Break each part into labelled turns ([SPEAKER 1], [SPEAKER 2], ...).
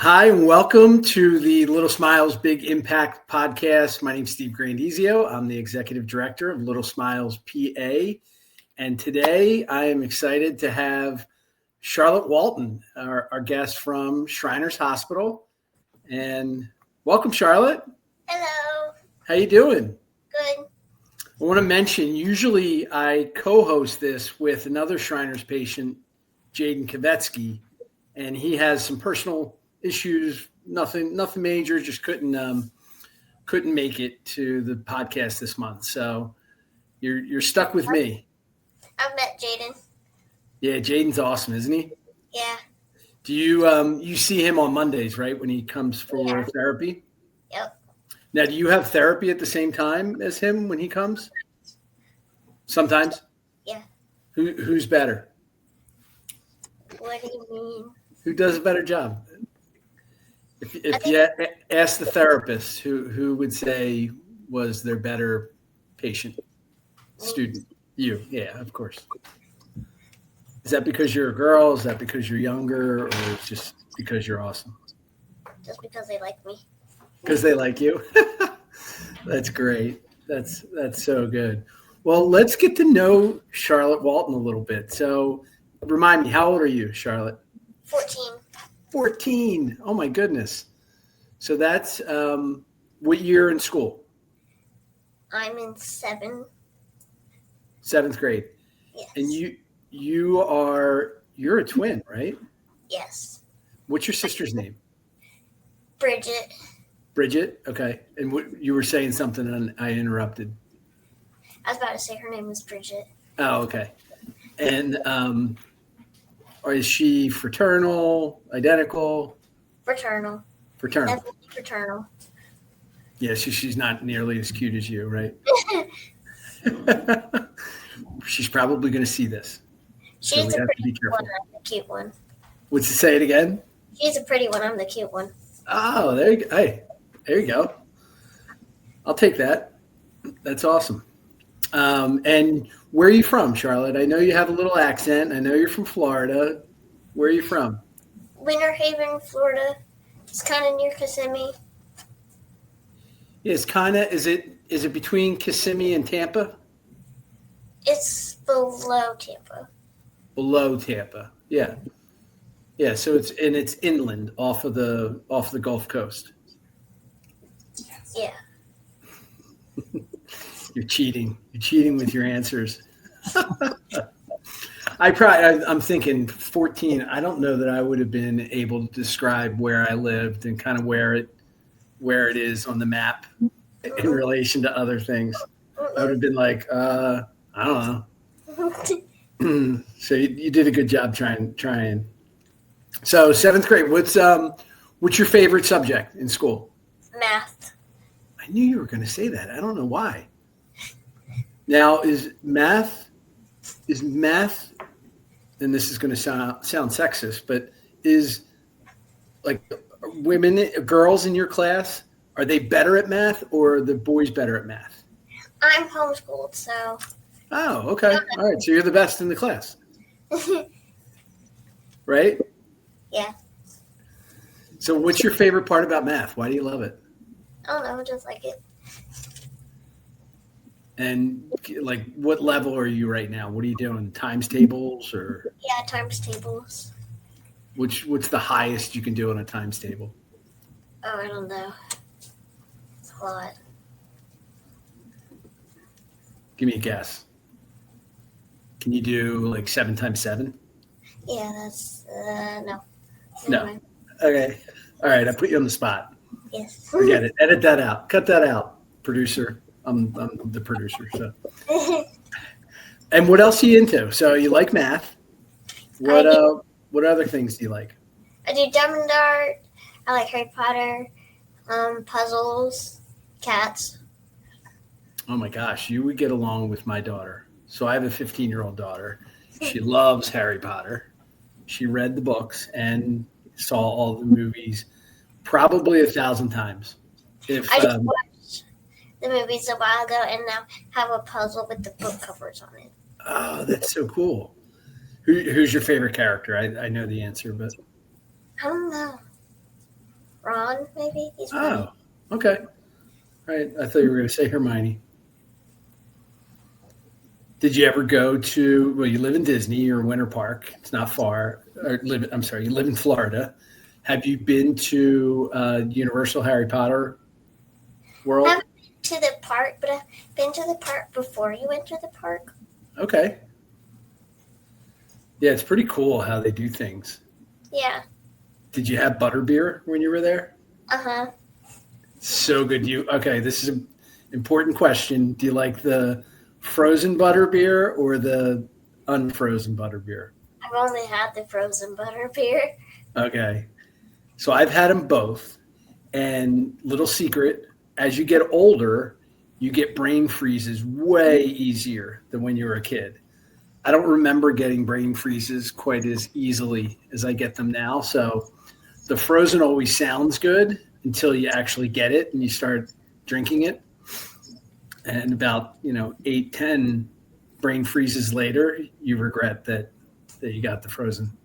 [SPEAKER 1] Hi, and welcome to the Little Smiles Big Impact podcast. My name is Steve Grandizio. I'm the executive director of Little Smiles PA. And today I am excited to have Charlotte Walton, our guest from Shriners Hospital. And welcome, Charlotte.
[SPEAKER 2] Hello.
[SPEAKER 1] How you doing?
[SPEAKER 2] Good.
[SPEAKER 1] I want to mention, usually I co-host this with another Shriners patient, Jaden Kavetsky, and he has some personal issues, nothing major, just couldn't make it to the podcast this month. So you're stuck with me.
[SPEAKER 2] I've met Jaden.
[SPEAKER 1] Yeah, Jaden's awesome, isn't he?
[SPEAKER 2] Yeah.
[SPEAKER 1] Do you see him on Mondays, right, when he comes for therapy?
[SPEAKER 2] Yep.
[SPEAKER 1] Now, do you have therapy at the same time as him when he comes? Sometimes?
[SPEAKER 2] Yeah.
[SPEAKER 1] Who's better?
[SPEAKER 2] What do you mean?
[SPEAKER 1] Who does a better job? If you ask the therapist, who would say was their better patient, student? You, yeah, of course. Is that because you're a girl? Is that because you're younger, or just because you're awesome?
[SPEAKER 2] Just because they like me.
[SPEAKER 1] Because they like you? That's great. That's so good. Well, let's get to know Charlotte Walton a little bit. So remind me, how old are you, Charlotte?
[SPEAKER 2] 14.
[SPEAKER 1] 14. Oh, my goodness. So that's what year in school?
[SPEAKER 2] I'm in 7th.
[SPEAKER 1] 7th grade.
[SPEAKER 2] Yes.
[SPEAKER 1] And you're a twin, right?
[SPEAKER 2] Yes.
[SPEAKER 1] What's your sister's name?
[SPEAKER 2] Bridget.
[SPEAKER 1] Bridget? Okay. And you were saying something and I interrupted.
[SPEAKER 2] I was about to say her name was Bridget.
[SPEAKER 1] Oh, okay. And or is she fraternal, identical?
[SPEAKER 2] Fraternal.
[SPEAKER 1] Fraternal.
[SPEAKER 2] Definitely fraternal.
[SPEAKER 1] Yeah, she's not nearly as cute as you, right? She's probably going to see this.
[SPEAKER 2] She's a pretty one. I'm the cute one.
[SPEAKER 1] What's to say it again?
[SPEAKER 2] She's a pretty one. I'm the cute one.
[SPEAKER 1] Oh, there you go. Hey, there you go. I'll take that. That's awesome. And where are you from, Charlotte? I know you have a little accent. I know you're from Florida. Where are you from?
[SPEAKER 2] Winter Haven, Florida. It's kind of near Kissimmee.
[SPEAKER 1] Yeah, it's kind of. Is it between Kissimmee and Tampa?
[SPEAKER 2] It's below Tampa.
[SPEAKER 1] Below Tampa. Yeah. Yeah, so it's inland off the Gulf Coast.
[SPEAKER 2] Yeah.
[SPEAKER 1] You're cheating. You're cheating with your answers. I'm thinking 14. I don't know that I would have been able to describe where I lived and kind of where it is on the map in relation to other things. I would have been like, I don't know. So you did a good job trying. So 7th grade. What's your favorite subject in school?
[SPEAKER 2] Math.
[SPEAKER 1] I knew you were going to say that. I don't know why. Now, is math, and this is going to sound sexist, but is like girls in your class, are they better at math or are the boys better at math?
[SPEAKER 2] I'm homeschooled, so.
[SPEAKER 1] Oh, okay. All right. So you're the best in the class. Right?
[SPEAKER 2] Yeah.
[SPEAKER 1] So what's your favorite part about math? Why do you love it?
[SPEAKER 2] I don't know, just like it.
[SPEAKER 1] And like, what level are you right now? What are you doing? Times tables or?
[SPEAKER 2] Yeah, times tables.
[SPEAKER 1] What's the highest you can do on a times table?
[SPEAKER 2] Oh, I don't know. It's a lot.
[SPEAKER 1] Give me a guess. Can you do like 7 times 7?
[SPEAKER 2] Yeah, that's no.
[SPEAKER 1] No. Okay. All right. I put you on the spot.
[SPEAKER 2] Yes.
[SPEAKER 1] Forget it. Edit that out. Cut that out, producer. I'm the producer. So. And what else are you into? So you like math. What other things do you like?
[SPEAKER 2] I do Dumb and Dart. I like Harry Potter, puzzles, cats.
[SPEAKER 1] Oh my gosh, you would get along with my daughter. So I have a 15-year-old daughter. She loves Harry Potter. She read the books and saw all the movies probably 1,000 times.
[SPEAKER 2] I just watched the movies a while ago and now have a puzzle with the book covers on it.
[SPEAKER 1] Oh, that's so cool. Who's your favorite character? I know the answer, but
[SPEAKER 2] I don't know. Ron, maybe. He's Ron.
[SPEAKER 1] Oh, okay. Right. I thought you were going to say Hermione. Did you ever go to, well, you live in Disney or Winter Park. It's not far. You live in Florida. Have you been to Universal Harry Potter World?
[SPEAKER 2] I haven't been to the park, but I've been to the park before you went to the park.
[SPEAKER 1] Okay. Yeah, it's pretty cool how they do things.
[SPEAKER 2] Yeah.
[SPEAKER 1] Did you have butterbeer when you were there?
[SPEAKER 2] Uh-huh.
[SPEAKER 1] So good. Okay, this is an important question. Do you like the frozen butterbeer or the unfrozen butterbeer?
[SPEAKER 2] I've only had the frozen butterbeer.
[SPEAKER 1] Okay. So I've had them both. And little secret, as you get older, you get brain freezes way easier than when you were a kid. I don't remember getting brain freezes quite as easily as I get them now. So the frozen always sounds good until you actually get it and you start drinking it. And about, 8, 10 brain freezes later, you regret that you got the frozen.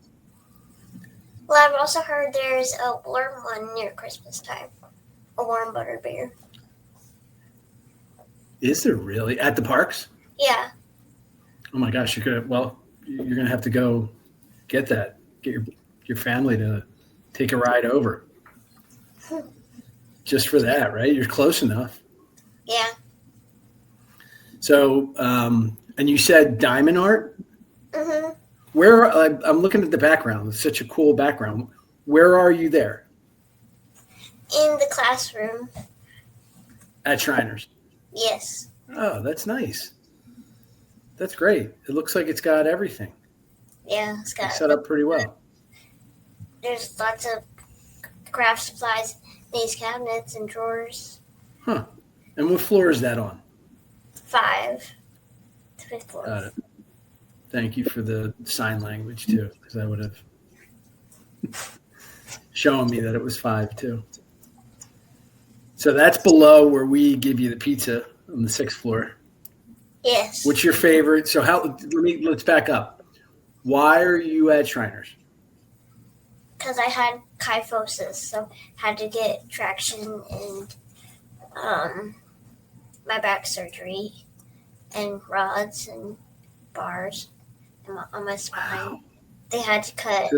[SPEAKER 2] Well, I've also heard there's a warm one near Christmas time. A warm butterbeer.
[SPEAKER 1] Is there really? At the parks?
[SPEAKER 2] Yeah.
[SPEAKER 1] Oh my gosh, you're going to have to go get that. Get your family to take a ride over. Just for that, right? You're close enough.
[SPEAKER 2] Yeah.
[SPEAKER 1] So, and you said diamond art?
[SPEAKER 2] Mm-hmm.
[SPEAKER 1] Where, I'm looking at the background. It's such a cool background. Where are you there?
[SPEAKER 2] In the classroom.
[SPEAKER 1] At Shriners?
[SPEAKER 2] Yes.
[SPEAKER 1] Oh, that's nice. That's great. It looks like it's got everything.
[SPEAKER 2] Yeah, it's got
[SPEAKER 1] set up pretty well.
[SPEAKER 2] There's lots of craft supplies in these cabinets and drawers.
[SPEAKER 1] Huh. And what floor is that on?
[SPEAKER 2] 5. The 5th floor.
[SPEAKER 1] Got it. Thank you for the sign language, too, because I would have shown me that it was 5, too. So that's below where we give you the pizza on the 6th floor.
[SPEAKER 2] Yes.
[SPEAKER 1] What's your favorite? So let's back up. Why are you at Shriners?
[SPEAKER 2] Because I had kyphosis, so had to get traction and my back surgery and rods and bars on my spine.
[SPEAKER 1] Wow.
[SPEAKER 2] They had to cut.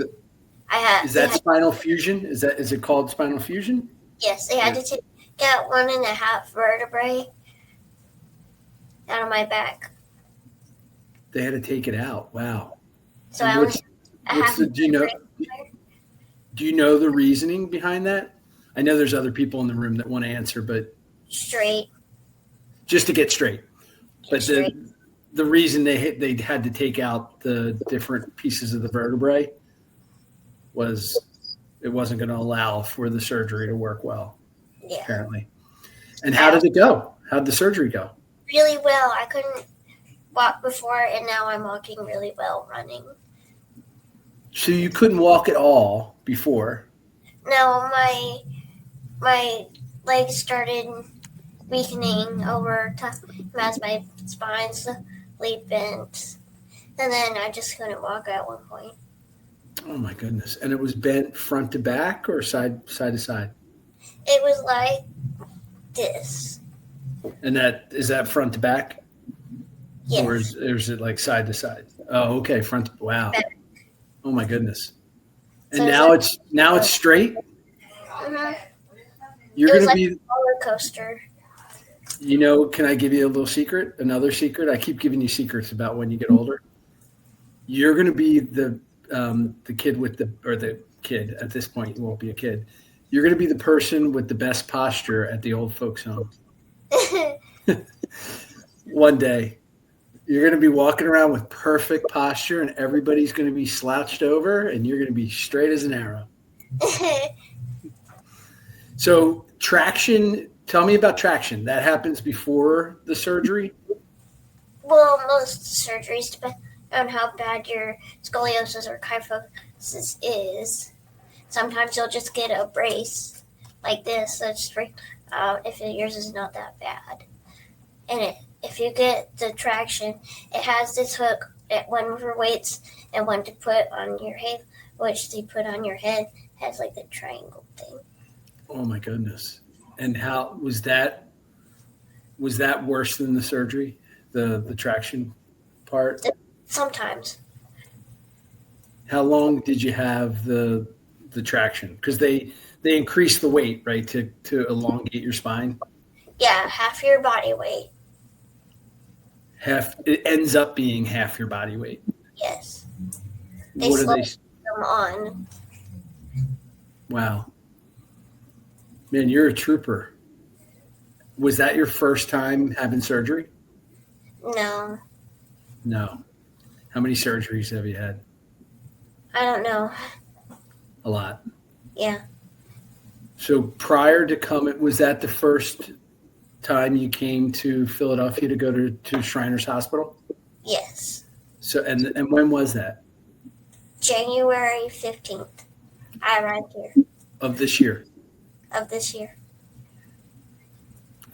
[SPEAKER 1] Is that spinal fusion? Is it called spinal fusion?
[SPEAKER 2] Yes, they had to get 1.5 vertebrae out of my back.
[SPEAKER 1] They had to take it out. Wow.
[SPEAKER 2] So
[SPEAKER 1] do you know the reasoning behind that? I know there's other people in the room that want to answer, but
[SPEAKER 2] straight.
[SPEAKER 1] Just to get straight. But the reason they had to take out the different pieces of the vertebrae was it wasn't going to allow for the surgery to work well.
[SPEAKER 2] Yeah.
[SPEAKER 1] Apparently. And how did it go? How did the surgery go?
[SPEAKER 2] Really well. I couldn't walk before, and now I'm walking really well running.
[SPEAKER 1] So you couldn't walk at all before?
[SPEAKER 2] No, my legs started weakening over time as my spine slowly bent. And then I just couldn't walk at one point.
[SPEAKER 1] Oh, my goodness. And it was bent front to back or side to side?
[SPEAKER 2] It was like this.
[SPEAKER 1] And is that front to back?
[SPEAKER 2] Yes.
[SPEAKER 1] Or is it like side to side? Oh, okay. Wow. Back. Oh my goodness. And so now it's straight?
[SPEAKER 2] Mm-hmm.
[SPEAKER 1] You're going to be
[SPEAKER 2] a roller coaster.
[SPEAKER 1] Can I give you a little secret? Another secret? I keep giving you secrets about when you get older. You're going to be the kid the kid at this point. You won't be a kid. You're going to be the person with the best posture at the old folks home. One day, you're going to be walking around with perfect posture, and everybody's going to be slouched over, and you're going to be straight as an arrow. So traction, tell me about traction. That happens before the surgery?
[SPEAKER 2] Well, most surgeries depend on how bad your scoliosis or kyphosis is. Sometimes you'll just get a brace like this that's if yours is not that bad. And if you get the traction, it has this hook, one for weights and one to put on your head, which they put on your head has like the triangle thing.
[SPEAKER 1] Oh my goodness. And how was that? Was that worse than the surgery? The traction part?
[SPEAKER 2] Sometimes.
[SPEAKER 1] How long did you have the traction? Because they increase the weight, right, to elongate your spine.
[SPEAKER 2] Yeah, half your body weight.
[SPEAKER 1] Half it ends up being half your body weight.
[SPEAKER 2] Yes. They
[SPEAKER 1] What are
[SPEAKER 2] slow
[SPEAKER 1] they?
[SPEAKER 2] them on.
[SPEAKER 1] Wow, man, you're a trooper. Was that your first time having surgery?
[SPEAKER 2] No,
[SPEAKER 1] No. How many surgeries have you had?
[SPEAKER 2] I don't know.
[SPEAKER 1] A lot.
[SPEAKER 2] Yeah.
[SPEAKER 1] So prior to coming, was that the first time you came to Philadelphia to go to Shriners Hospital?
[SPEAKER 2] Yes.
[SPEAKER 1] So and when was that?
[SPEAKER 2] January 15th. I arrived here
[SPEAKER 1] Of this year.
[SPEAKER 2] of this year.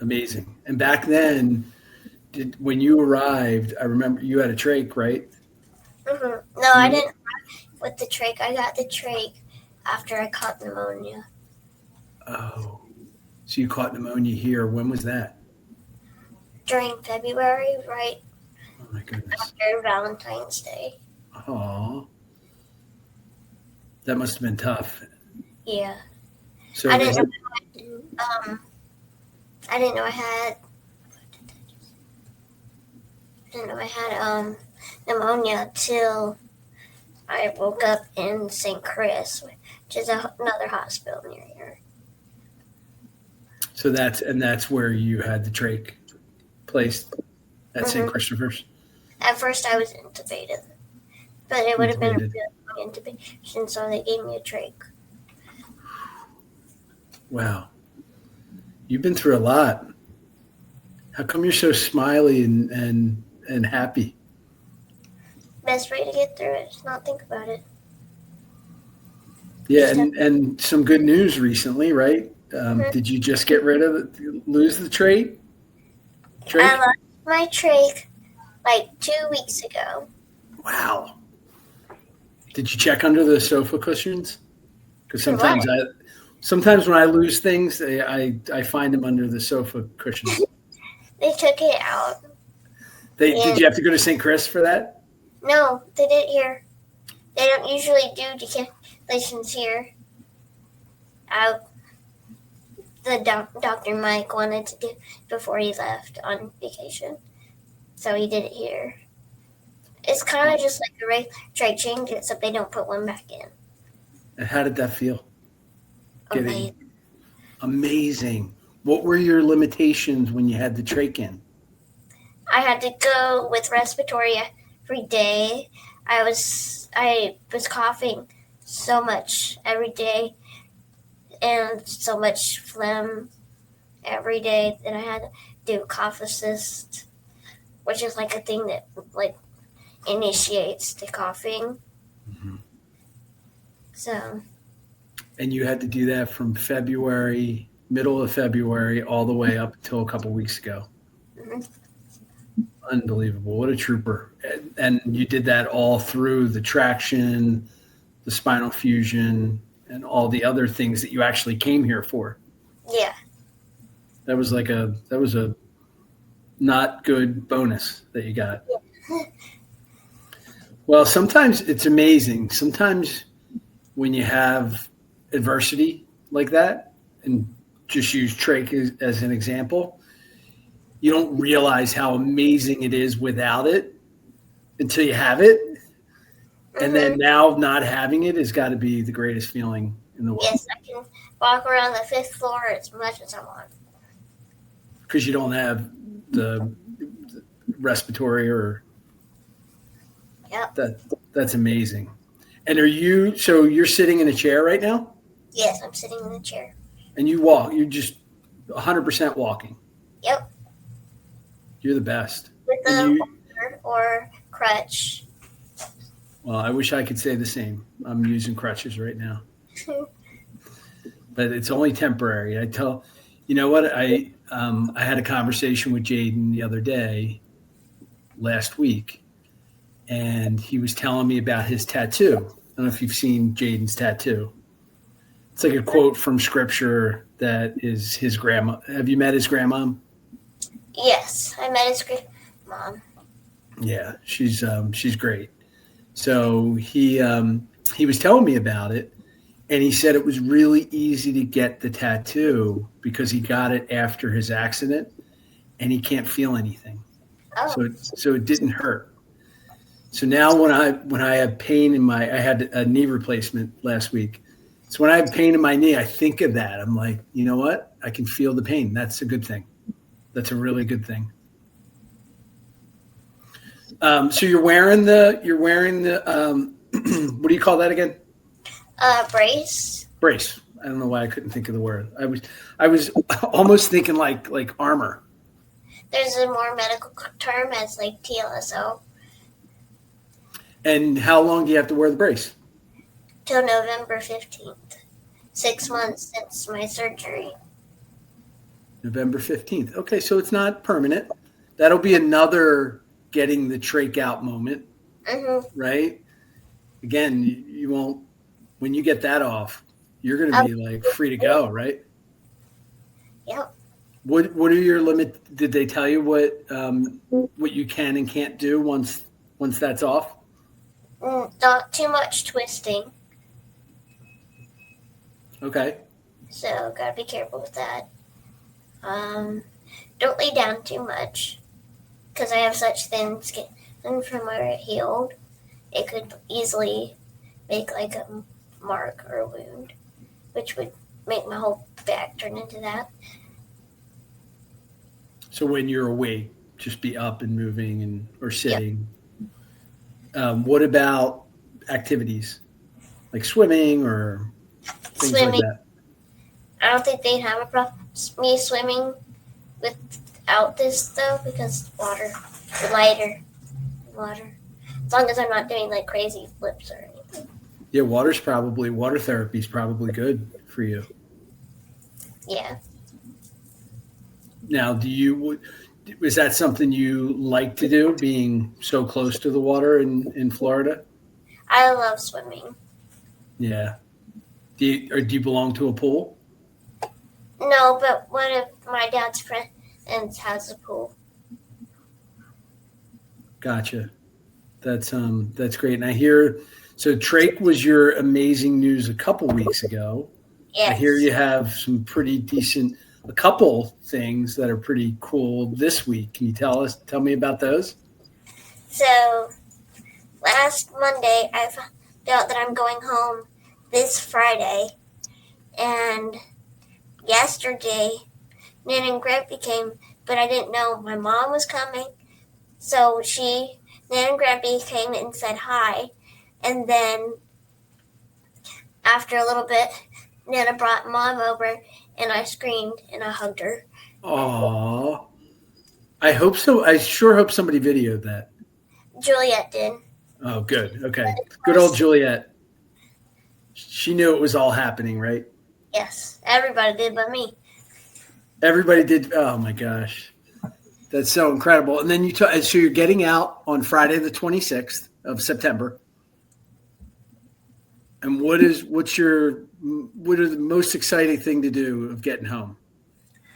[SPEAKER 1] Amazing. And back then, when you arrived, I remember you had a trach, right?
[SPEAKER 2] No, I didn't arrive with the trach. I got the trach after I caught pneumonia.
[SPEAKER 1] Oh, so you caught pneumonia here. When was that?
[SPEAKER 2] During February, right
[SPEAKER 1] Oh my goodness.
[SPEAKER 2] after Valentine's Day.
[SPEAKER 1] Oh, that must have been tough.
[SPEAKER 2] Yeah.
[SPEAKER 1] So
[SPEAKER 2] I didn't I didn't know I had pneumonia till I woke up in St. Chris, which is another hospital near here.
[SPEAKER 1] so that's where you had the trach placed at St. Christopher's.
[SPEAKER 2] At first, I was intubated, but it would have been a
[SPEAKER 1] Intubated.
[SPEAKER 2] really long intubation, so they gave me a trach.
[SPEAKER 1] Wow, you've been through a lot. How come you're so smiley and happy?
[SPEAKER 2] Best way to get through it is not think about it.
[SPEAKER 1] Yeah, and some good news recently, right?
[SPEAKER 2] Mhm.
[SPEAKER 1] Did you just get rid of it, lose the trach?
[SPEAKER 2] I lost my trach like 2 weeks ago.
[SPEAKER 1] Wow. Did you check under the sofa cushions? Because sometimes when I lose things, I find them under the sofa cushions.
[SPEAKER 2] They took it out.
[SPEAKER 1] Did you have to go to St. Chris for that?
[SPEAKER 2] No, they did here. They don't usually do decapitations here. Dr. Mike wanted to do it before he left on vacation, so he did it here. It's kind of just like a regular trach change, except they don't put one back in.
[SPEAKER 1] And how did that feel?
[SPEAKER 2] Amazing.
[SPEAKER 1] Amazing. What were your limitations when you had the trach in?
[SPEAKER 2] I had to go with respiratory every day. I was coughing so much every day and so much phlegm every day that I had to do kyphosis, which is like a thing that like initiates the coughing.
[SPEAKER 1] Mm-hmm.
[SPEAKER 2] So.
[SPEAKER 1] And you had to do that from February, middle of February, all the way up until a couple weeks ago.
[SPEAKER 2] Mm-hmm.
[SPEAKER 1] Unbelievable. What a trooper. And you did that all through the traction, the spinal fusion, and all the other things that you actually came here for.
[SPEAKER 2] Yeah.
[SPEAKER 1] That was a not good bonus that you got.
[SPEAKER 2] Yeah.
[SPEAKER 1] Well, sometimes it's amazing. Sometimes when you have adversity like that, and just use trach as an example, you don't realize how amazing it is without it until you have it. And then now not having it has got to be the greatest feeling in the world.
[SPEAKER 2] Yes, I can walk around the 5th floor as much as I want.
[SPEAKER 1] Because you don't have the respiratory or...
[SPEAKER 2] Yep.
[SPEAKER 1] That's amazing. And so you're sitting in a chair right now?
[SPEAKER 2] Yes, I'm sitting in the chair.
[SPEAKER 1] And you're just 100% walking.
[SPEAKER 2] Yep.
[SPEAKER 1] You're the best.
[SPEAKER 2] With a walker or crutch.
[SPEAKER 1] Well, I wish I could say the same. I'm using crutches right now. But it's only temporary. You know what? I had a conversation with Jaden the other day, last week, and he was telling me about his tattoo. I don't know if you've seen Jaden's tattoo, It's like a quote from scripture that is his grandma. Have you met his grandma?
[SPEAKER 2] Yes, I met his mom.
[SPEAKER 1] Yeah, she's great. So he was telling me about it, and he said it was really easy to get the tattoo because he got it after his accident, and he can't feel anything.
[SPEAKER 2] Oh,
[SPEAKER 1] So it didn't hurt. So now when I have pain in I had a knee replacement last week. So when I have pain in my knee, I think of that. I'm like, you know what? I can feel the pain. That's a good thing. That's a really good thing. So you're wearing the what do you call that again?
[SPEAKER 2] brace.
[SPEAKER 1] Brace. I don't know why I couldn't think of the word. I was almost thinking like armor.
[SPEAKER 2] There's a more medical term as like TLSO.
[SPEAKER 1] And how long do you have to wear the brace?
[SPEAKER 2] Till November 15th. 6 months since my surgery.
[SPEAKER 1] November 15th. Okay, so it's not permanent. That'll be another getting the trach out moment, right? Again, you won't, when you get that off, you're going to be like free to go, right?
[SPEAKER 2] Yep.
[SPEAKER 1] What are your limits? Did they tell you what you can and can't do once that's off?
[SPEAKER 2] Not too much twisting.
[SPEAKER 1] Okay.
[SPEAKER 2] So gotta be careful with that. Don't lay down too much because I have such thin skin from where it healed. It could easily make like a mark or a wound, which would make my whole back turn into that.
[SPEAKER 1] So when you're awake, just be up and moving or sitting. Yep. What about activities like swimming or things like that?
[SPEAKER 2] I don't think they'd have a problem me swimming without this though, because water, lighter water. As long as I'm not doing like crazy flips or anything.
[SPEAKER 1] Yeah, water therapy is probably good for you.
[SPEAKER 2] Yeah.
[SPEAKER 1] Now, is that something you like to do, being so close to the water in Florida?
[SPEAKER 2] I love swimming.
[SPEAKER 1] Yeah. Do you belong to a pool?
[SPEAKER 2] No, but one of my dad's friends has a pool.
[SPEAKER 1] Gotcha. That's great. And I hear, so trach was your amazing news a couple weeks ago.
[SPEAKER 2] Yes.
[SPEAKER 1] I hear you have some pretty decent, a couple things that are pretty cool this week. Can you tell me about those?
[SPEAKER 2] So last Monday, I found out that I'm going home this Friday, and yesterday, Nan and Grampy came, but I didn't know my mom was coming. So Nan and Grampy came and said hi. And then after a little bit, Nana brought Mom over, and I screamed and I hugged her.
[SPEAKER 1] Aww. I hope so. I sure hope somebody videoed that.
[SPEAKER 2] Juliet did.
[SPEAKER 1] Oh, good. Okay. Good old Juliet. She knew it was all happening, right?
[SPEAKER 2] Yes. Everybody did but me.
[SPEAKER 1] Everybody did. Oh, my gosh. That's so incredible. And then so you're getting out on Friday the 26th of September. And what are the most exciting thing to do of getting home?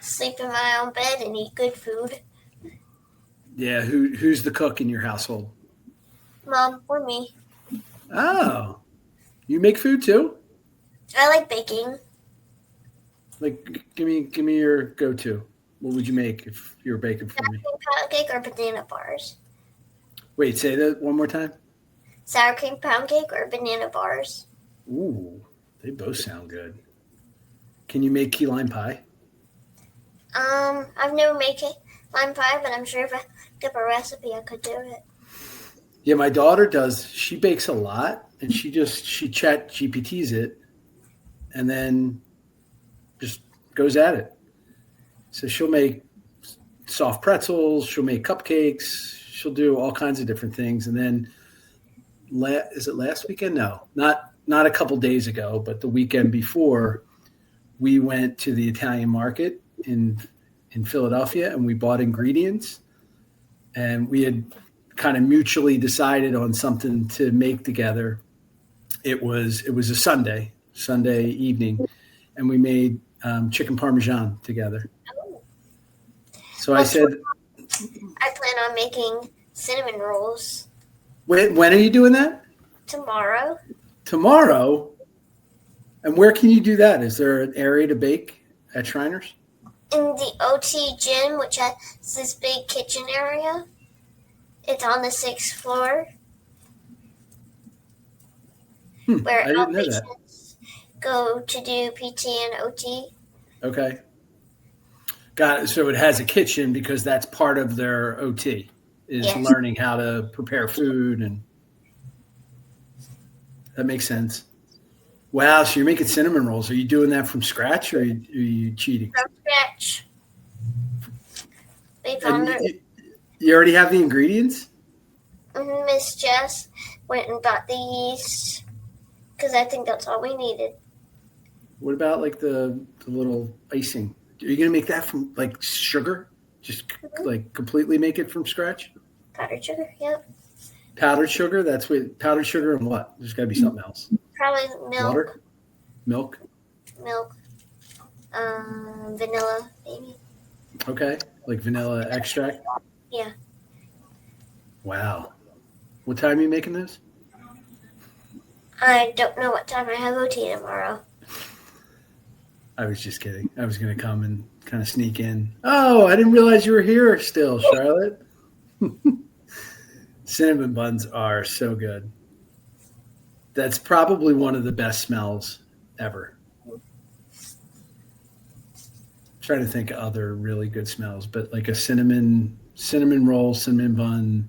[SPEAKER 2] Sleep in my own bed and eat good food.
[SPEAKER 1] Yeah. Who's the cook in your household?
[SPEAKER 2] Mom or me.
[SPEAKER 1] Oh, you make food too?
[SPEAKER 2] I like baking.
[SPEAKER 1] Like, give me your go-to. What would you make if you were baking for me?
[SPEAKER 2] Sour cream pound cake or banana bars?
[SPEAKER 1] Wait, say that one more time.
[SPEAKER 2] Sour cream pound cake or banana bars?
[SPEAKER 1] Ooh, they both sound good. Can you make key lime pie?
[SPEAKER 2] I've never made lime pie, but I'm sure if I get a recipe, I could do it.
[SPEAKER 1] Yeah, my daughter does. She bakes a lot, and she chat GPTs it, and then just goes at it. So she'll make soft pretzels. She'll make cupcakes. She'll do all kinds of different things. And then, is it last weekend? No, not a couple days ago, but the weekend before, we went to the Italian market in Philadelphia, and we bought ingredients, and we had kind of mutually decided on something to make together. It was a Sunday, Sunday evening, and we made chicken parmesan together.
[SPEAKER 2] Oh.
[SPEAKER 1] So I said,
[SPEAKER 2] I plan on making cinnamon rolls
[SPEAKER 1] when are you doing that?
[SPEAKER 2] tomorrow.
[SPEAKER 1] Tomorrow? And where can you do that? Is there an area to bake at Shriners?
[SPEAKER 2] In the OT gym, which has this big kitchen area. It's on the 6th floor. Where
[SPEAKER 1] I didn't know that.
[SPEAKER 2] outpatients go to do PT and OT.
[SPEAKER 1] Okay. Got it. So it has a kitchen because that's part of their OT is
[SPEAKER 2] Yes.
[SPEAKER 1] learning how to prepare food, and that makes sense. Wow. So you're making cinnamon rolls. Are you doing that from scratch or are you cheating?
[SPEAKER 2] From scratch. We
[SPEAKER 1] And
[SPEAKER 2] found it.
[SPEAKER 1] you already have the ingredients?
[SPEAKER 2] Miss Jess went and got the yeast because I think that's all we needed.
[SPEAKER 1] What about like the little icing? Are you going to make that from like sugar? Just like completely make it from scratch?
[SPEAKER 2] Powdered sugar, yep.
[SPEAKER 1] Powdered sugar? That's what powdered sugar and what? There's got to be something else.
[SPEAKER 2] Probably milk.
[SPEAKER 1] Water? Milk?
[SPEAKER 2] Vanilla, maybe.
[SPEAKER 1] Okay. Like vanilla extract?
[SPEAKER 2] Yeah.
[SPEAKER 1] Wow. What time are you making this?
[SPEAKER 2] I don't know what time I have OT tomorrow.
[SPEAKER 1] I was just kidding. I was going to come and kind of sneak in. Oh, I didn't realize you were here still, Charlotte. Cinnamon buns are so good. That's probably one of the best smells ever. Trying to think of other really good smells, but like a cinnamon roll, cinnamon bun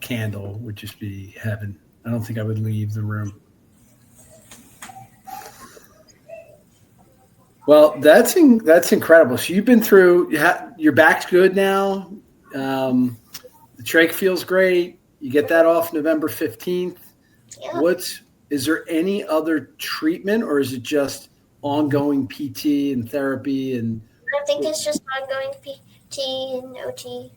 [SPEAKER 1] candle would just be heaven. I don't think I would leave the room. Well, that's incredible. So you've been through. Your back's good now. The trach feels great. You get that off November 15th.
[SPEAKER 2] Yeah.
[SPEAKER 1] Is there any other treatment, or is it just ongoing PT and therapy? And
[SPEAKER 2] I think it's just ongoing PT and OT.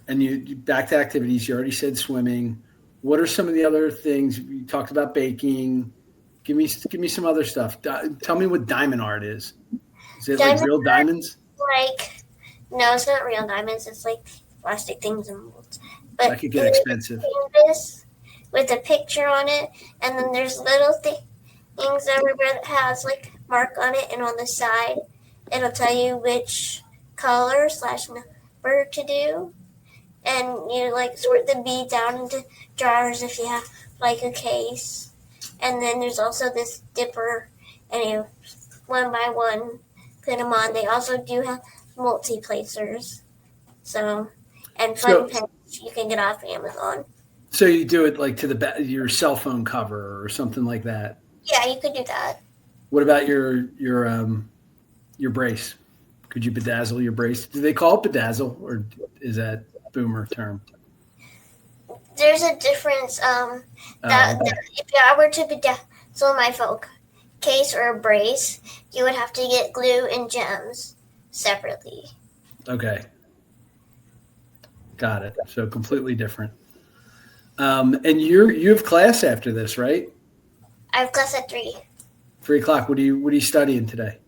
[SPEAKER 1] And you back to activities. You already said swimming. What are some of the other things? You talked about baking. Give me some other stuff. Tell me what diamond art is. Is it like real diamonds?
[SPEAKER 2] Like, no, it's not real diamonds. It's like plastic things and molds. But
[SPEAKER 1] That could get expensive.
[SPEAKER 2] Canvas with a picture on it, and then there's little things everywhere that has like mark on it, and on the side, it'll tell you which color / number to do. And you like sort the beads down into jars if you have like a case. And then there's also this dipper, and you one by one put them on. They also do have multi-placers. And fun pens you can get off Amazon.
[SPEAKER 1] So you do it like to the back, your cell phone cover or something like that.
[SPEAKER 2] Yeah, you could do that.
[SPEAKER 1] What about your brace? Could you bedazzle your brace? Do they call it bedazzle, or is that boomer term?
[SPEAKER 2] There's a difference. If I were to bedazzle my phone case or a brace, you would have to get glue and gems separately.
[SPEAKER 1] Okay. Got it. So completely different. And you have class after this, right?
[SPEAKER 2] I have class at 3.
[SPEAKER 1] 3 o'clock. What are you studying today?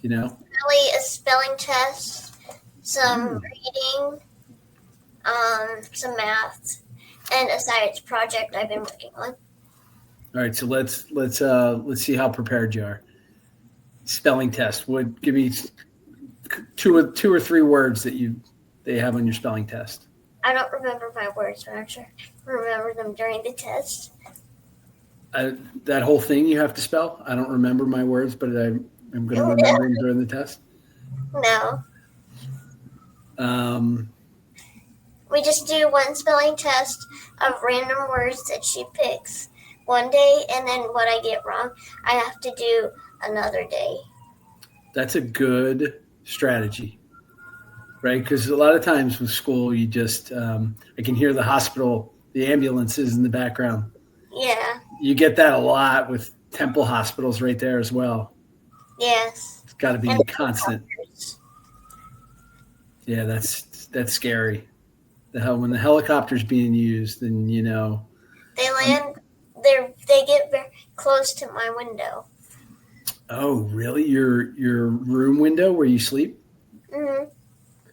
[SPEAKER 1] You know?
[SPEAKER 2] Really, a spelling test, some reading, some math, and a science project I've been working on.
[SPEAKER 1] All right. So let's see how prepared you are. Spelling test. Give me two or three words that they have on your spelling test.
[SPEAKER 2] I don't remember my words, but I'm sure I remember them during the test.
[SPEAKER 1] That whole thing you have to spell? I don't remember my words, but I'm going to remember them during the test?
[SPEAKER 2] No.
[SPEAKER 1] Um,
[SPEAKER 2] We just do one spelling test of random words that she picks one day, and then what I get wrong, I have to do another day.
[SPEAKER 1] That's a good strategy, right? Because a lot of times with school, you just I can hear the hospital, the ambulances in the background.
[SPEAKER 2] Yeah.
[SPEAKER 1] You get that a lot with Temple hospitals right there as well.
[SPEAKER 2] Yes.
[SPEAKER 1] It's got to be
[SPEAKER 2] And
[SPEAKER 1] constant. Yeah, that's scary. When the helicopter's being used, then
[SPEAKER 2] they land they get very close to my window.
[SPEAKER 1] Oh, really? Your room window where you sleep?
[SPEAKER 2] Mm-hmm.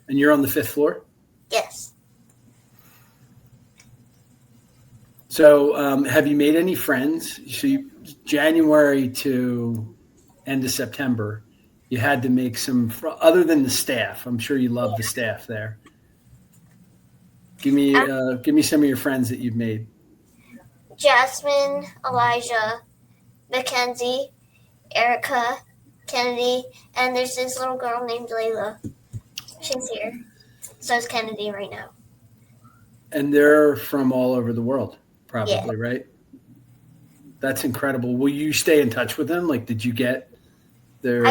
[SPEAKER 1] And you're on the 5th floor?
[SPEAKER 2] Yes.
[SPEAKER 1] So have you made any friends? So January to end of September, you had to make some, other than the staff. I'm sure you love the staff there. Give me some of your friends that you've made.
[SPEAKER 2] Jasmine, Elijah, Mackenzie, Erica, Kennedy, and there's this little girl named Layla. She's here. So is Kennedy right now.
[SPEAKER 1] And they're from all over the world, probably,
[SPEAKER 2] Yeah.
[SPEAKER 1] right? That's incredible. Will you stay in touch with them? Like, did you get their?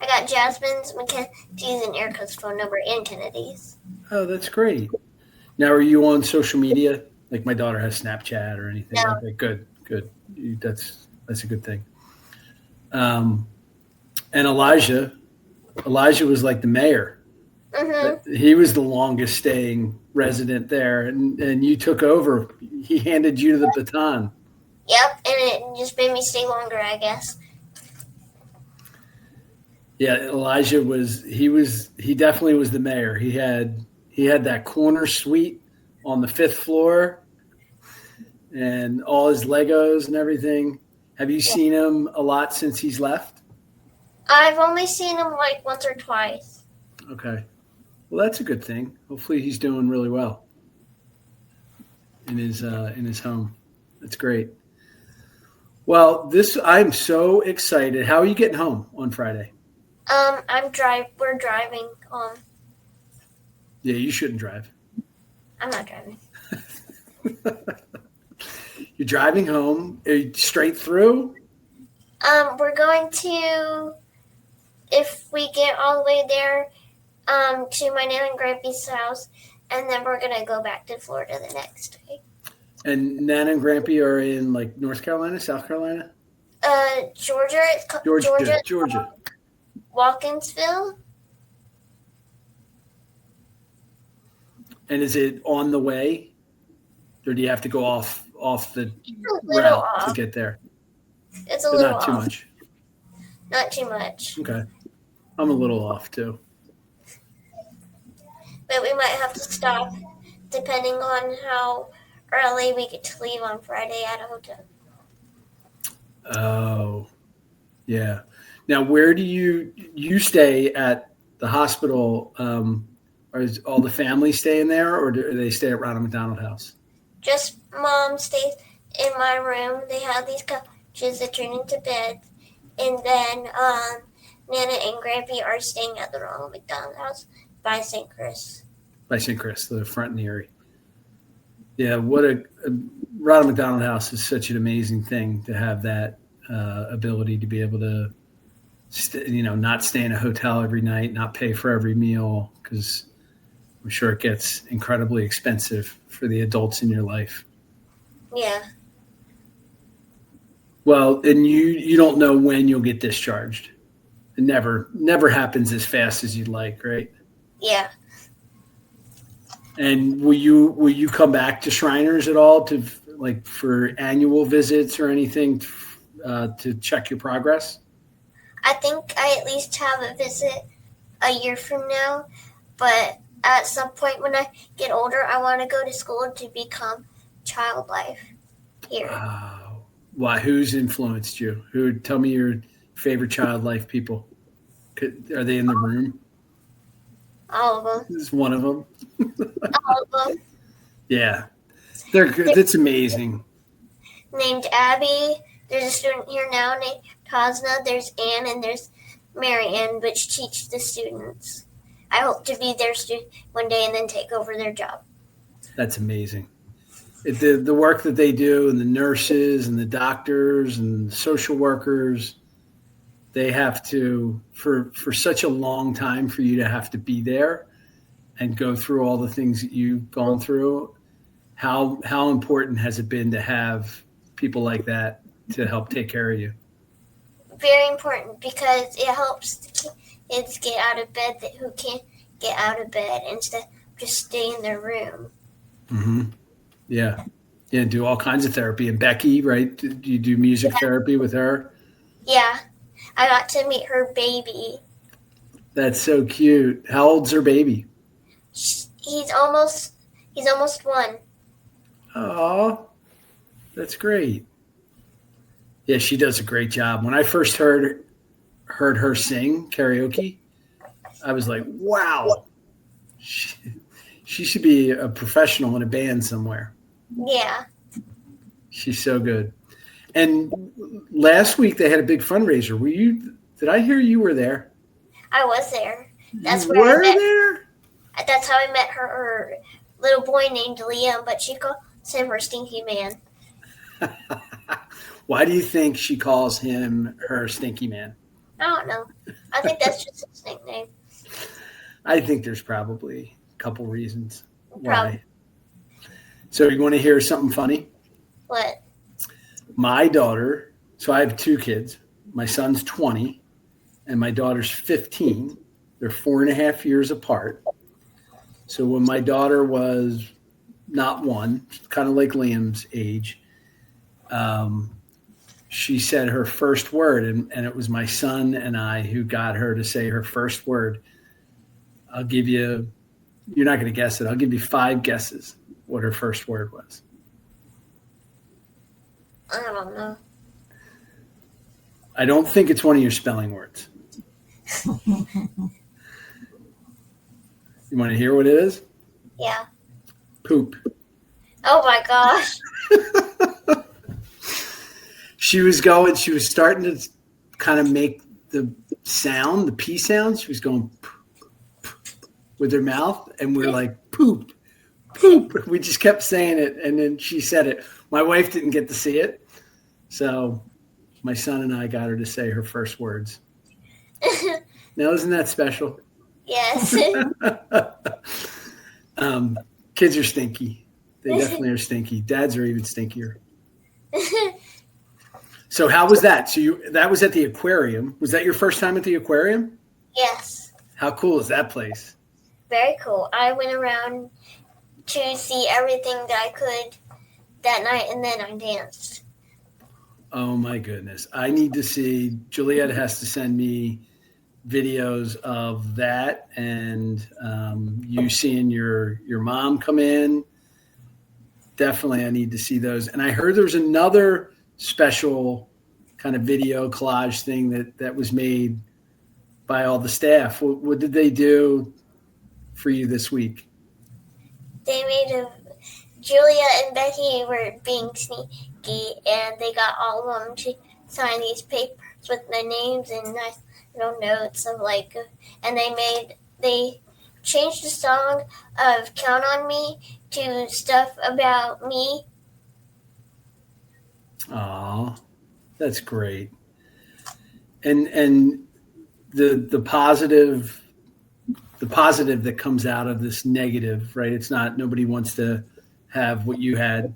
[SPEAKER 2] I got Jasmine's, Mackenzie's, and Erica's phone number and Kennedy's.
[SPEAKER 1] Oh, that's great. Now, are you on social media? Like my daughter has Snapchat or anything?
[SPEAKER 2] No.
[SPEAKER 1] Okay, good. That's a good thing. And Elijah was like the mayor.
[SPEAKER 2] Mm-hmm.
[SPEAKER 1] He was the longest staying resident there, and you took over. He handed you the baton.
[SPEAKER 2] Yep, and it just made me stay longer, I guess.
[SPEAKER 1] Yeah, Elijah he definitely was the mayor. He had that corner suite on the 5th floor and all his Legos and everything. Have you seen him a lot since he's left?
[SPEAKER 2] I've only seen him like once or twice.
[SPEAKER 1] Okay. Well, that's a good thing. Hopefully he's doing really well in his home. That's great. Well, I'm so excited. How are you getting home on Friday?
[SPEAKER 2] We're driving home.
[SPEAKER 1] Yeah, you shouldn't drive.
[SPEAKER 2] I'm not driving.
[SPEAKER 1] You're driving home straight through?
[SPEAKER 2] We're going to, if we get all the way there, to my Nan and Grandpa's house, and then we're gonna go back to Florida the next day.
[SPEAKER 1] And Nana and Grandpa are in like North Carolina, South Carolina?
[SPEAKER 2] Georgia.
[SPEAKER 1] Georgia.
[SPEAKER 2] Watkinsville.
[SPEAKER 1] And is it on the way? Or do you have to go off the
[SPEAKER 2] route
[SPEAKER 1] off to get there?
[SPEAKER 2] It's a little
[SPEAKER 1] not too
[SPEAKER 2] off.
[SPEAKER 1] much.
[SPEAKER 2] Not too much.
[SPEAKER 1] Okay. I'm a little off too.
[SPEAKER 2] But we might have to stop depending on how early we get to leave on Friday at a hotel.
[SPEAKER 1] Oh, yeah. Now, where do you stay at the hospital? Or is all the family staying there, or do they stay at Ronald McDonald House?
[SPEAKER 2] Just Mom stays in my room. They have these couches that turn into beds. And then Nana and Grampy are staying at the Ronald McDonald House by St. Chris.
[SPEAKER 1] By St. Chris, the front and Erie. Yeah, what a Ronald McDonald House is such an amazing thing to have that ability to be able to, not stay in a hotel every night, not pay for every meal, because I'm sure it gets incredibly expensive for the adults in your life.
[SPEAKER 2] Yeah.
[SPEAKER 1] Well, and you don't know when you'll get discharged. It never happens as fast as you'd like, right?
[SPEAKER 2] Yeah.
[SPEAKER 1] And will you come back to Shriners at all to like for annual visits or anything to check your progress?
[SPEAKER 2] I think I at least have a visit a year from now, but at some point when I get older, I want to go to school to become child life here.
[SPEAKER 1] Wow. Why? Who's influenced you? Tell me your favorite child life people. Are they in the room?
[SPEAKER 2] All of them.
[SPEAKER 1] Is one of them?
[SPEAKER 2] All of them.
[SPEAKER 1] Yeah. They're good. It's amazing.
[SPEAKER 2] Named Abby. There's a student here now named Tasna. There's Anne and there's Mary Ann, which teach the students. I hope to be their student one day and then take over their job.
[SPEAKER 1] That's amazing. The work that they do, and the nurses and the doctors and the social workers, they have to, for such a long time, for you to have to be there and go through all the things that you've gone through. How important has it been to have people like that to help take care of you?
[SPEAKER 2] Very important, because it helps the kids get out of bed who can't get out of bed instead of just stay in their room.
[SPEAKER 1] Mm-hmm. Yeah. Yeah, do all kinds of therapy. And Becky, right? Do you do music therapy with her?
[SPEAKER 2] Yeah, I got to meet her baby.
[SPEAKER 1] That's so cute. How old's her baby?
[SPEAKER 2] He's almost 1.
[SPEAKER 1] Oh, that's great. Yeah, she does a great job. When I first heard her sing karaoke, I was like, wow, she should be a professional in a band somewhere.
[SPEAKER 2] Yeah.
[SPEAKER 1] She's so good. And last week they had a big fundraiser. Did I hear you were there?
[SPEAKER 2] I was there. That's
[SPEAKER 1] You
[SPEAKER 2] where
[SPEAKER 1] were
[SPEAKER 2] I met.
[SPEAKER 1] there?
[SPEAKER 2] That's how I met her little boy named Liam, but she calls him her stinky man.
[SPEAKER 1] Why do you think she calls him her stinky man?
[SPEAKER 2] I don't know. I think that's just his nickname.
[SPEAKER 1] I think there's probably a couple reasons why.
[SPEAKER 2] Probably.
[SPEAKER 1] So you want to hear something funny?
[SPEAKER 2] What?
[SPEAKER 1] My daughter, so I have 2 kids. My son's 20 and my daughter's 15. They're 4.5 years apart. So when my daughter was not 1, kind of like Liam's age, she said her first word, and it was my son and I who got her to say her first word. I'll give you, you're not going to guess it. I'll give you 5 guesses what her first word was.
[SPEAKER 2] I don't know.
[SPEAKER 1] I don't think it's one of your spelling words. You want to hear what it is?
[SPEAKER 2] Yeah.
[SPEAKER 1] Poop.
[SPEAKER 2] Oh my gosh.
[SPEAKER 1] She was starting to kind of make the sound, the P sound. She was going with her mouth, and we're like, poop, poop. We just kept saying it, and then she said it. My wife didn't get to see it, so my son and I got her to say her first words. Now, isn't that special?
[SPEAKER 2] Yes.
[SPEAKER 1] Kids are stinky. They definitely are stinky. Dads are even stinkier. So how was that? So that was at the aquarium. Was that your first time at the aquarium?
[SPEAKER 2] Yes.
[SPEAKER 1] How cool is that place?
[SPEAKER 2] Very cool. I went around to see everything that I could that night, and then I danced.
[SPEAKER 1] Oh my goodness. I need to see, Juliet has to send me videos of that, and you seeing your mom come in. Definitely I need to see those. And I heard there's another special kind of video collage thing that was made by all the staff. What did they do for you this week?
[SPEAKER 2] They made Julia and Becky were being sneaky, and they got all of them to sign these papers with their names and nice little notes of and they changed the song of Count on Me to stuff about me.
[SPEAKER 1] Aw, that's great. And the positive that comes out of this negative, right? It's not, nobody wants to have what you had.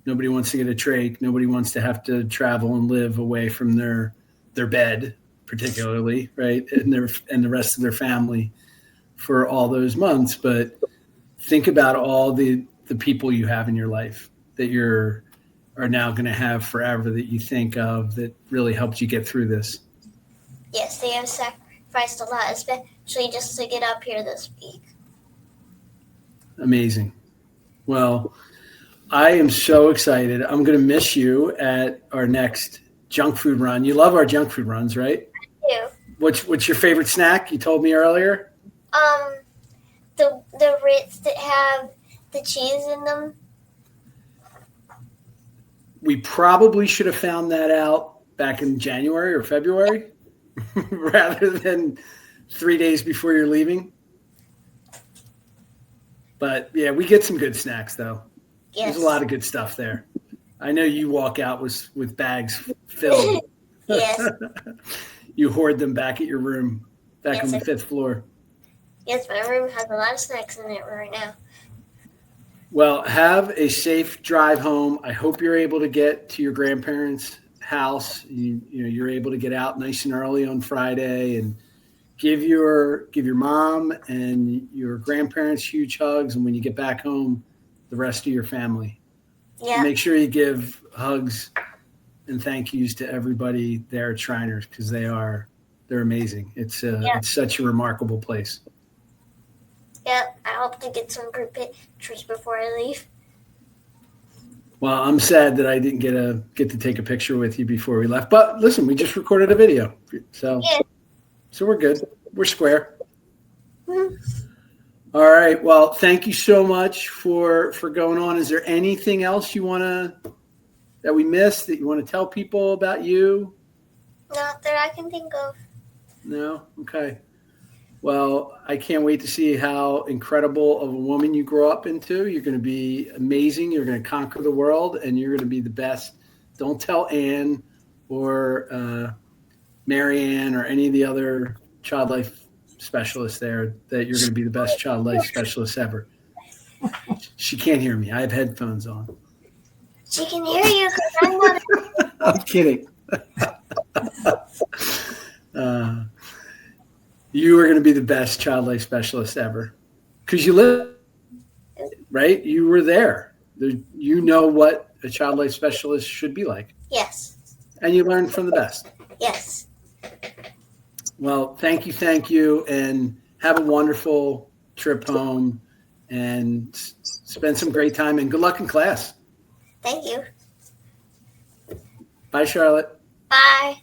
[SPEAKER 1] Nobody wants to get a trach. Nobody wants to have to travel and live away from their bed, particularly, right? And the rest of their family for all those months. But think about all the people you have in your life that are now going to have forever, that you think of, that really helped you get through this.
[SPEAKER 2] Yes, they have sacrificed a lot, especially just to get up here this week.
[SPEAKER 1] Amazing. Well, I am so excited. I'm going to miss you at our next junk food run. You love our junk food runs, right?
[SPEAKER 2] I do.
[SPEAKER 1] What's your favorite snack? You told me earlier.
[SPEAKER 2] The Ritz that have the cheese in them.
[SPEAKER 1] We probably should have found that out back in January or February rather than 3 days before you're leaving. But yeah, we get some good snacks though.
[SPEAKER 2] Yes.
[SPEAKER 1] There's a lot of good stuff there. I know you walk out with bags filled.
[SPEAKER 2] Yes.
[SPEAKER 1] You hoard them back at your room, back on the 5th floor.
[SPEAKER 2] Yes, my room has a lot of snacks in it right now.
[SPEAKER 1] Well, have a safe drive home. I hope you're able to get to your grandparents' house. You're able to get out nice and early on Friday and give your mom and your grandparents huge hugs. And when you get back home, the rest of your family.
[SPEAKER 2] Yeah.
[SPEAKER 1] Make sure you give hugs and thank yous to everybody there at Shriners because they're amazing. It's such a remarkable place.
[SPEAKER 2] Yeah, I hope to get some group pictures before I leave.
[SPEAKER 1] Well, I'm sad that I didn't get to take a picture with you before we left. But listen, we just recorded a video, so we're good. We're square.
[SPEAKER 2] Mm-hmm.
[SPEAKER 1] All right. Well, thank you so much for going on. Is there anything else that we missed that you want to tell people about you?
[SPEAKER 2] Not that I can think of.
[SPEAKER 1] No? Okay. Well, I can't wait to see how incredible of a woman you grow up into. You're going to be amazing. You're going to conquer the world, and you're going to be the best. Don't tell Anne or Mary Ann or any of the other child life specialists there that you're going to be the best child life specialist ever. She can't hear me. I have headphones on.
[SPEAKER 2] She can hear you because I'm not.
[SPEAKER 1] I'm kidding. You are going to be the best child life specialist ever because you live, right? You were there. You know what a child life specialist should be like.
[SPEAKER 2] Yes.
[SPEAKER 1] And you learned from the best.
[SPEAKER 2] Yes.
[SPEAKER 1] Well, thank you, and have a wonderful trip home and spend some great time, and good luck in class.
[SPEAKER 2] Thank you.
[SPEAKER 1] Bye, Charlotte.
[SPEAKER 2] Bye.